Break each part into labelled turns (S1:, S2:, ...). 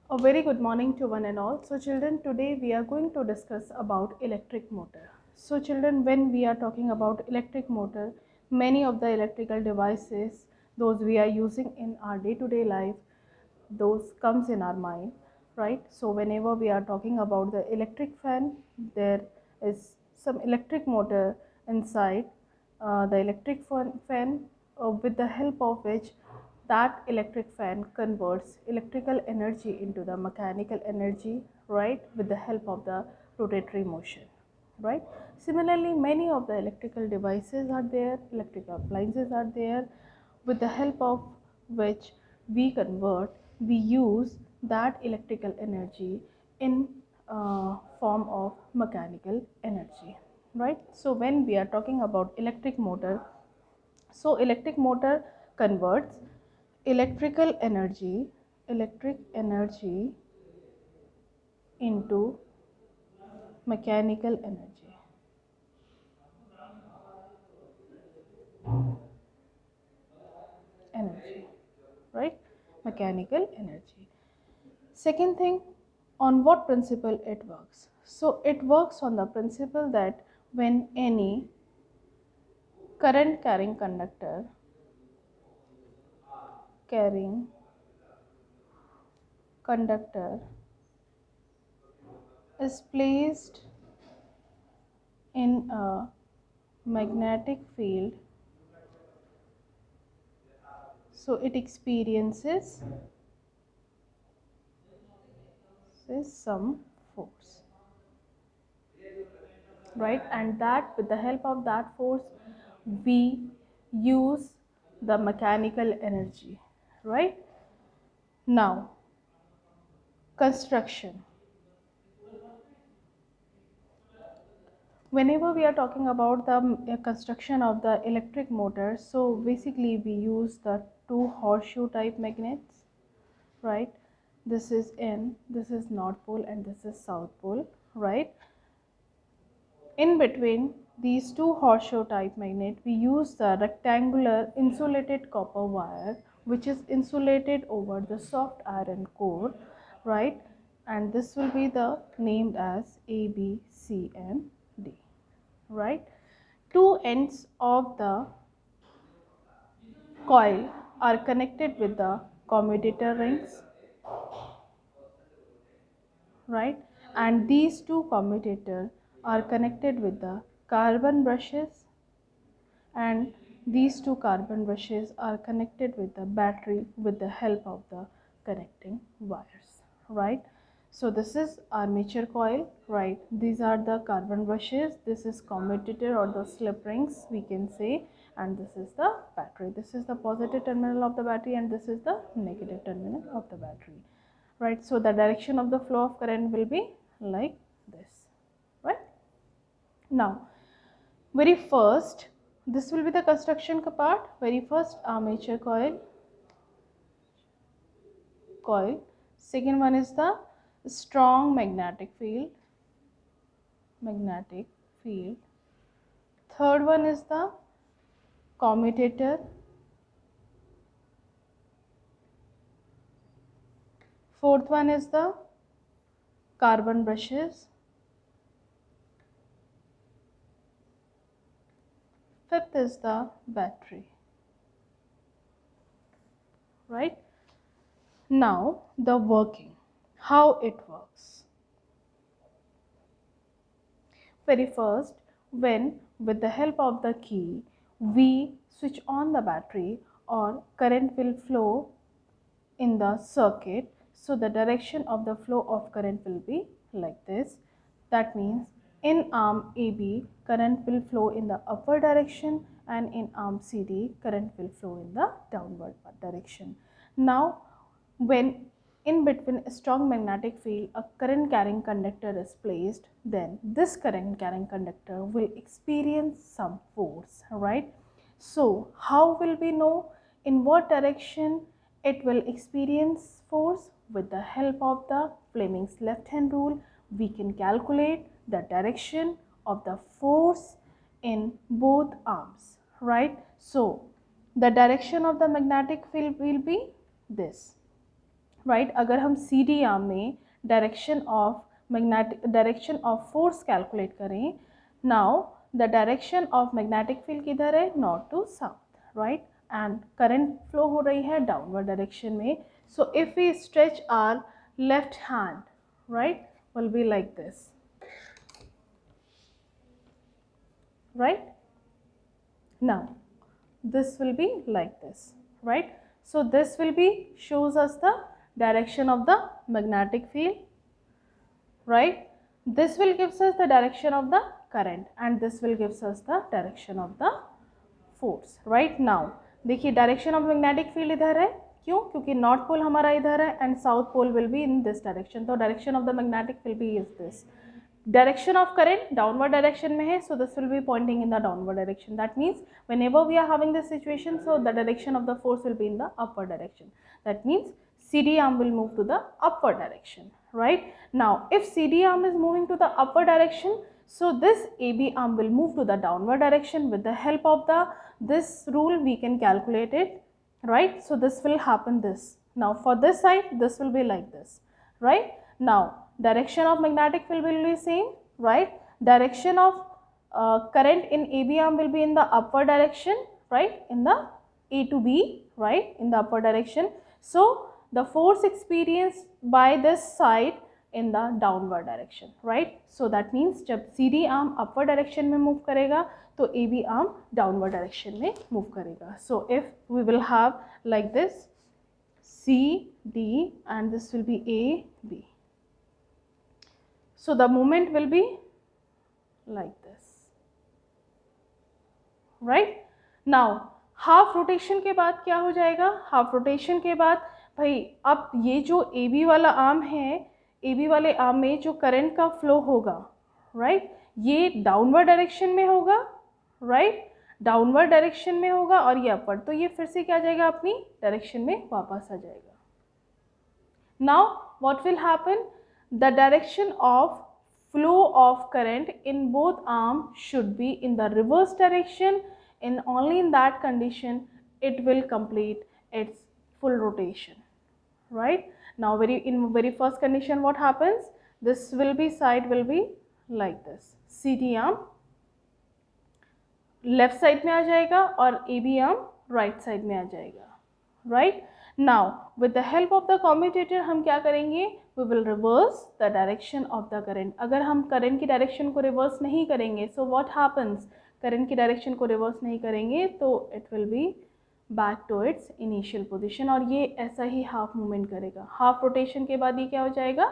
S1: A very good morning to one and all. So children, today we are going to discuss about electric motor. So children, when we are talking about electric motor, many of the electrical devices, those we are using in our day-to-day life, those comes in our mind, right? So whenever we are talking about the electric fan, there is some electric motor inside the electric fan with the help of which that electric fan converts electrical energy into the mechanical energy, right, with the help of the rotatory motion, right. Similarly, many of the electrical devices are there, electrical appliances are there, with the help of which we use that electrical energy in form of mechanical energy, right. So when we are talking about electric motor, so electric motor converts electric energy into mechanical energy, right? Mechanical energy. Second thing, on what principle it works? So it works on the principle that when any current carrying conductor is placed in a magnetic field, so it experiences some force, right, and that with the help of that force we use the mechanical energy, right. Now, construction. Whenever we are talking about the construction of the electric motor, so basically we use the two horseshoe type magnets, right. This is north pole and this is south pole, right. In between these two horseshoe type magnet, we use the rectangular insulated copper wire which is insulated over the soft iron core, right? And this will be the named as A, B, C and D, right? Two ends of the coil are connected with the commutator rings, right, and these two commutators are connected with the carbon brushes, and these two carbon brushes are connected with the battery with the help of the connecting wires, right. So this is armature coil, right. These are the carbon brushes, this is commutator or the slip rings we can say, and this is the battery. This is the positive terminal of the battery and this is the negative terminal of the battery, right. So the direction of the flow of current will be like this, right. Now, very first, this will be the construction part. Very first, armature coil. Second one is the strong magnetic field. Third one is the commutator. Fourth one is the carbon brushes. Fifth is the battery, right? Now, the working, how it works. Very first, when with the help of the key we switch on the battery, or current will flow in the circuit, so the direction of the flow of current will be like this. That means in arm AB current will flow in the upward direction and in arm CD current will flow in the downward direction. Now, when in between a strong magnetic field a current carrying conductor is placed, then this current carrying conductor will experience some force, right. So how will we know in what direction it will experience force? With the help of the Fleming's left hand rule, we can calculate the direction of the force in both arms, right. So the direction of the magnetic field will be this. Right अगर हम C D arm में direction of force calculate करें, now the direction of magnetic field किधर है, north to south, right, and current flow हो रही है downward direction में. So if we stretch our left hand, right, will be like this, right? Now this will be like this, right? So this will be shows us the direction of the magnetic field, right? This will gives us the direction of the current and this will gives us the direction of the force, right? Now देखिए direction of magnetic field इधर है, क्यों, क्योंकि north pole हमारा इधर है and south pole will be in this direction, तो direction of the magnetic field भी is this. Direction of current downward direction में है, so this will be pointing in the downward direction. That means whenever we are having this situation, so the direction of the force will be in the upward direction. That means CD arm will move to the upward direction, right? Now if CD arm is moving to the upward direction, so this AB arm will move to the downward direction. With the help of this rule we can calculate it, right? So this will happen this. Now for this side this will be like this, right? Now direction of magnetic field will be same, right? Direction of current in AB arm will be in the upward direction, right, in the A to B, right, in the upward direction. So the force experienced by this side in the downward direction, right? So that means जब CD arm upward direction में move करेगा तो AB arm downward direction में move करेगा. So if we will have like this C D and this will be A B. So the movement will be like this, right? Now half rotation के बाद क्या हो जाएगा, half rotation के बाद भाई अब ये जो ए बी वाला आर्म है, ए बी वाले आर्म में जो करंट का फ्लो होगा, राइट, ये डाउनवर्ड डायरेक्शन में होगा, राइट, डाउनवर्ड डायरेक्शन में होगा और ये अपवर्ड, तो ये फिर से क्या जाएगा, अपनी डायरेक्शन में वापस आ जाएगा. Now what will happen, the direction of flow of current in both arms should be in the reverse direction. In only in that condition it will complete its full rotation, right? Now in very first condition what happens, this will be side will be like this, CD arm left side में आ जाएगा और AB arm right side में आ जाएगा, right? Now with the help of the commutator हम क्या करेंगे, we will reverse the direction of the current. अगर हम current की direction को reverse नहीं करेंगे, so what happens, current की direction को reverse नहीं करेंगे तो it will be back to its initial position और ये ऐसा ही half movement करेगा. half rotation के बाद ये क्या हो जाएगा,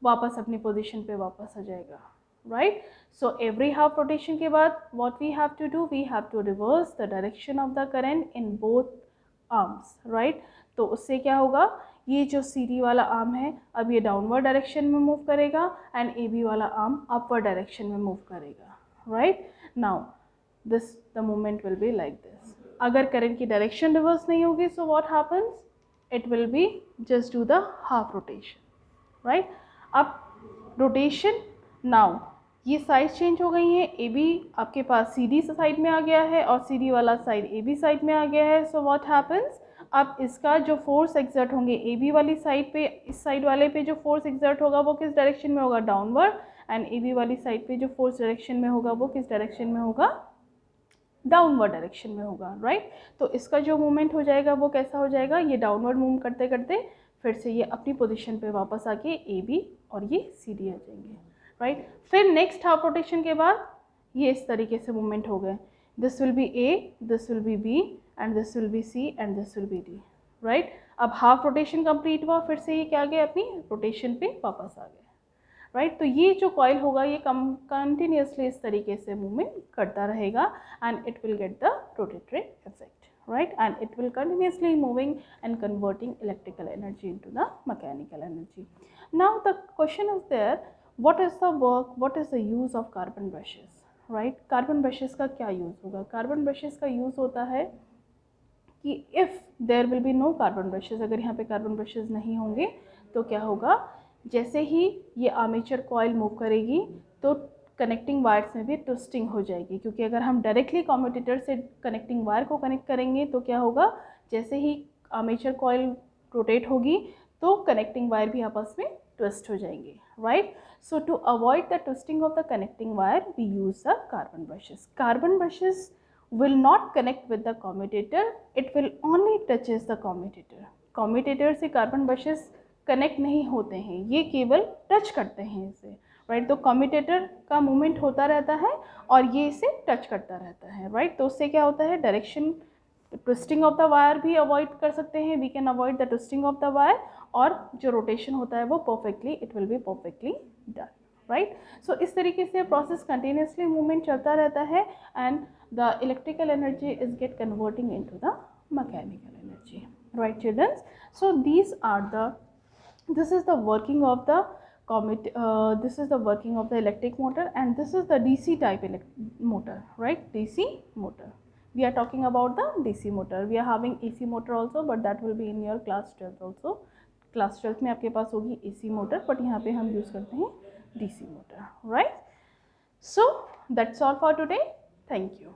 S1: वापस अपनी position पे वापस आ जाएगा, right? So every half rotation के बाद what we have to do, we have to reverse the direction of the current in both arms, right? तो उससे क्या होगा, ये जो CD वाला आर्म है अब ये डाउनवर्ड डायरेक्शन में मूव करेगा एंड AB वाला आर्म अपवर्ड डायरेक्शन में मूव करेगा, right? Now this the movement will be like this. अगर करंट की डायरेक्शन रिवर्स नहीं होगी so what happens, it will be just do the half rotation, right? अब rotation, now ये side change हो गई है, AB आपके पास CD साइड में आ गया है और CD वाला साइड AB साइड में आ गया है. सो व्हाट हैपन्स, अब इसका जो फोर्स एक्सर्ट होंगे AB वाली साइड पे, इस साइड वाले पे जो फोर्स एक्सर्ट होगा वो किस डायरेक्शन में होगा, डाउनवर्ड, एंड AB वाली साइड पे जो फोर्स डायरेक्शन में होगा वो किस डायरेक्शन में होगा, डाउनवर्ड डायरेक्शन में होगा, राइट? तो इसका जो मूवमेंट हो जाएगा वो कैसा हो जाएगा, ये डाउनवर्ड मूव करते करते फिर से ये अपनी पोजीशन पे वापस आके AB और ये CD आ जाएंगे, राइट? फिर नेक्स्ट हाफ रोटेशन के बाद ये इस तरीके से मूवमेंट हो गए, this will be A, this will be B and this will be C and this will be D, right? अब हाफ रोटेशन कंप्लीट हुआ, फिर से ये क्या गए, अपनी रोटेशन पे वापस आ गए, राइट? तो ये जो कॉइल होगा ये कंटिन्यूसली इस तरीके से मूवमेंट करता रहेगा and it will get the rotatory effect, right? And it will continuously moving and converting electrical energy into the mechanical energy. Now the question is there, what is the work, what is the use of carbon brushes, right? carbon brushes का क्या use होगा, carbon brushes का use होता है कि if there will be no carbon brushes, अगर यहाँ पे कार्बन ब्रशेस नहीं होंगे तो क्या होगा, जैसे ही ये आर्मेचर कॉइल मूव करेगी तो कनेक्टिंग वायर्स में भी ट्विस्टिंग हो जाएगी, क्योंकि अगर हम डायरेक्टली कम्यूटेटर से कनेक्टिंग वायर को कनेक्ट करेंगे तो क्या होगा, जैसे ही आर्मेचर कॉइल रोटेट होगी तो कनेक्टिंग वायर भी आपस में ट्विस्ट हो जाएंगे, right. So to avoid the twisting of the connecting wire we use the carbon brushes. Carbon brushes will not connect with the commutator, it will only touches the commutator. commutator से carbon brushes connect नहीं होते हैं, ये केवल touch करते हैं इसे, right. तो कम्यूटेटर का मूवमेंट होता रहता है और ये इसे टच करता रहता है, राइट. तो उससे क्या होता है, direction twisting of the wire भी अवॉइड कर सकते हैं, we can avoid the twisting of the wire, और जो रोटेशन होता है वो perfectly, it will be perfectly done, right. So इस तरीके से प्रोसेस कंटिन्यूसली मूवमेंट चलता रहता है and the electrical energy is get converting into the mechanical energy, right children. So these are the, this is the working of the this is the working of the electric motor, and this is the DC type motor, right. DC motor, we are talking about the DC motor. We are having AC motor also, but that will be in your class 12th also. Class 12th में आपके पास होगी AC motor, but यहाँ पे हम use करते हैं DC motor, right. So that's all for today, thank you.